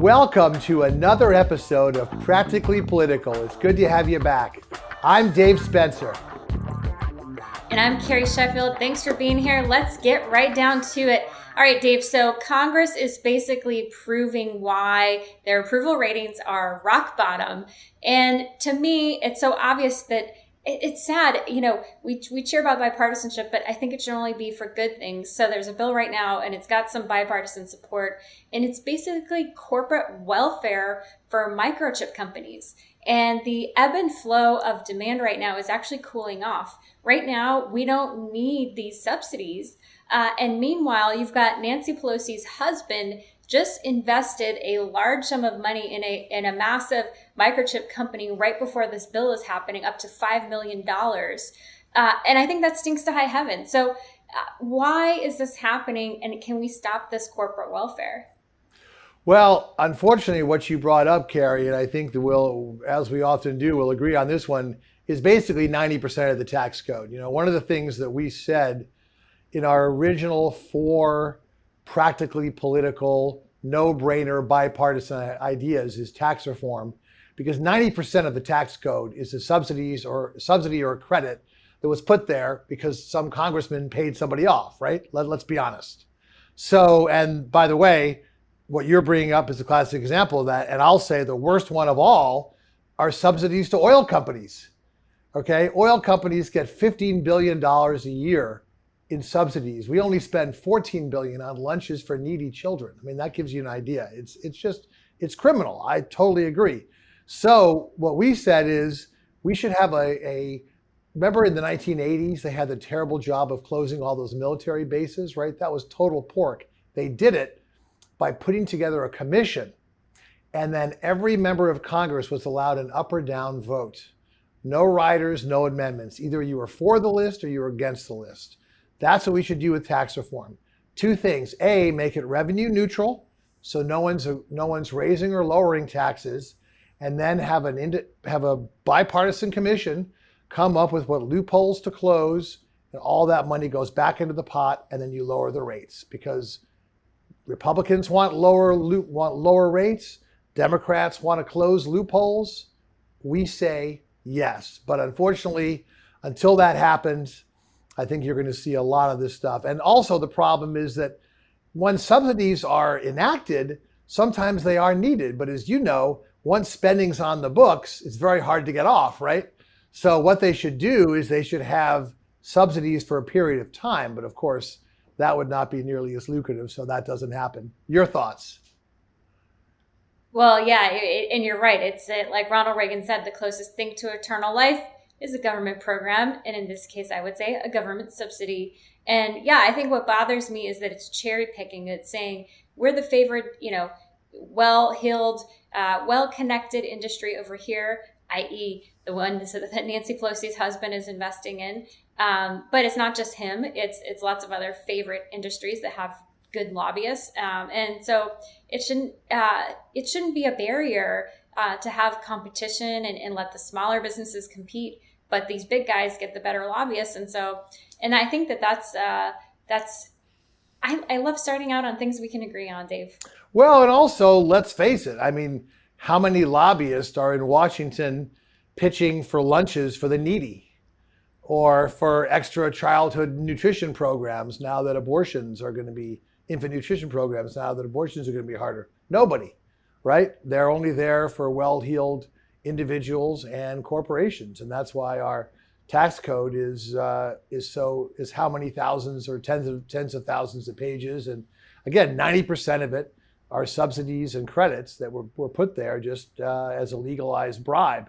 Welcome to another episode of Practically Political. It's good to have you back. I'm Dave Spencer. And I'm Carrie Sheffield. Thanks for being here. Let's get right down to it. All right, Dave. So Congress is basically proving why their approval ratings are rock bottom. And to me, it's so obvious that it's sad. You know, we cheer about bipartisanship, but I think it should only be for good things. So there's a bill right now, and it's got some bipartisan support. And it's basically corporate welfare for microchip companies. And the ebb and flow of demand right now is actually cooling off. Right now, we don't need these subsidies. And meanwhile, you've got Nancy Pelosi's husband just invested a large sum of money in a massive microchip company right before this bill is happening, up to $5 million. And I think that stinks to high heaven. So why is this happening? And can we stop this corporate welfare? Well, unfortunately, what you brought up, Carrie, and I think that we'll, as we often do, we'll agree on this one, is basically 90% of the tax code. You know, one of the things that we said in our original 4 practically political, no-brainer bipartisan ideas is tax reform, because 90% of the tax code is a subsidy or a credit that was put there because some congressman paid somebody off, right? Let's be honest. So, and by the way, what you're bringing up is a classic example of that. And I'll say the worst one of all are subsidies to oil companies. Okay, oil companies get $15 billion a year in subsidies. We only spend $14 billion on lunches for needy children. I mean, that gives you an idea. It's criminal. I totally agree. So what we said is we should have remember in the 1980s, they had the terrible job of closing all those military bases, right? That was total pork. They did it by putting together a commission, and then every member of Congress was allowed an up or down vote. No riders, no amendments. Either you were for the list or you were against the list. That's what we should do with tax reform. 2 things. A, make it revenue neutral, so no one's raising or lowering taxes, and then have a bipartisan commission come up with what loopholes to close, and all that money goes back into the pot, and then you lower the rates, because Republicans want lower rates. Democrats want to close loopholes. We say yes. But unfortunately, until that happens, I think you're going to see a lot of this stuff. And also the problem is that when subsidies are enacted, sometimes they are needed. But as you know, once spending's on the books, it's very hard to get off, right? So what they should do is they should have subsidies for a period of time. But of course, that would not be nearly as lucrative, so that doesn't happen. Your thoughts? Well, yeah, and you're right. It's like Ronald Reagan said, the closest thing to eternal life is a government program. And in this case, I would say a government subsidy. And yeah, I think what bothers me is that it's cherry picking. It's saying we're the favorite, well-heeled, well-connected industry over here, i.e. the one that Nancy Pelosi's husband is investing in. But it's not just him. It's lots of other favorite industries that have good lobbyists. And so it shouldn't be a barrier to have competition and let the smaller businesses compete. But these big guys get the better lobbyists. And I think I love starting out on things we can agree on, Dave. Well, and also, let's face it. I mean, how many lobbyists are in Washington pitching for lunches for the needy, or for extra childhood nutrition programs now that abortions are going to be, infant nutrition programs now that abortions are going to be harder? Nobody, right? They're only there for well-heeled individuals and corporations. And that's why our tax code is how many thousands or tens of thousands of pages. And again, 90% of it are subsidies and credits that were put there just as a legalized bribe.